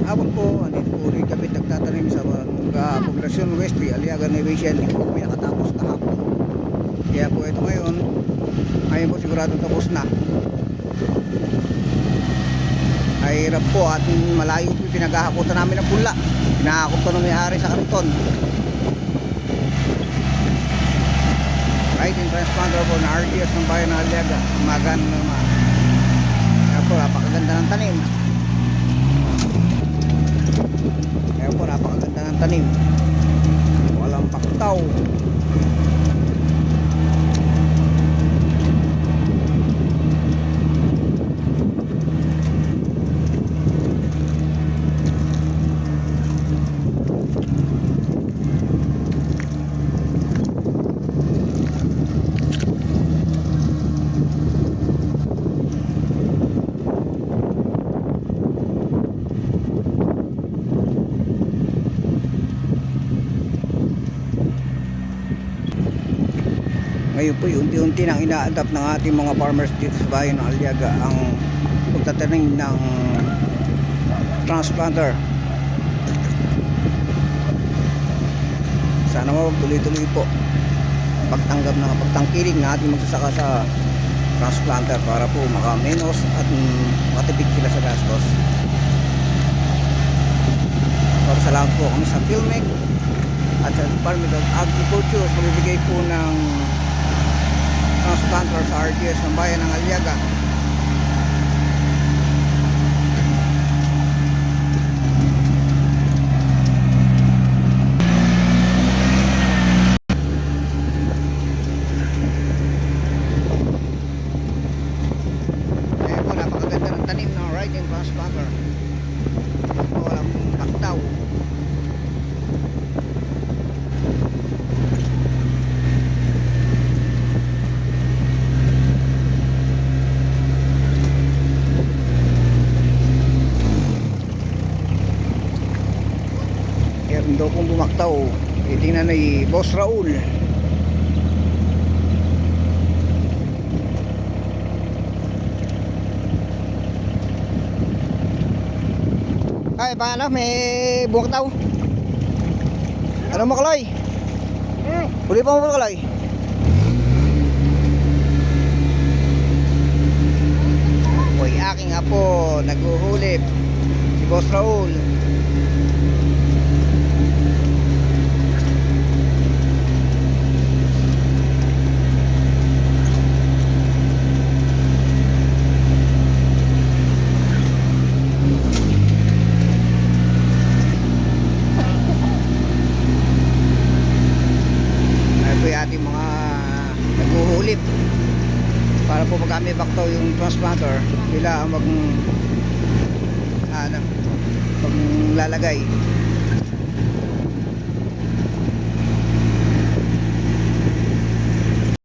Hapon po, andito po rin kami nagtatanim sa Poblacion Westry, Aliaga, Nueva Ecija. Hindi po kami nakatapos kahapon. Kaya po ito ngayon po sigurado tapos na. Ay hirap po at malayo po pinaghahakutan namin ng pula. Pinahakot pa ng may-ari sa kariton. Right in transplanter po na RDS ng bayan ng Aliaga. Umagan naman. Kaya po napakaganda ng tanim. Kaya po napakaganda ng tanim. Walang paktaw. Ngayon po unti-unti nang ina-adapt ng ating mga farmers dito sa bayan ng Aliaga ang pagtatanim ng transplanter. Sana tuloy-tuloy po pagtanggap ng pagtangkiling ng ating magsasaka sa transplanter para po makamenos at matipid sila sa gastos. Para salamat po kami sa Philmec at sa Department of Agriculture sa magbibigay po ng transplanter sa RDS ng bayan ng Aliaga. Ayan po, napakaganda ng tanim ng riding transplanter. Walang paktaw. Meron daw pong bumaktaw. Itingnan ni Boss Raul. Ay, paano? May bumaktaw. Ano mo, Kaloy? Huli pa mo, Kaloy? Uy, aking apo naghuhulip. Si Boss Raul. Ating mga naghuhulip para po pag kami baktaw yung transplanter sila ang maglalagay.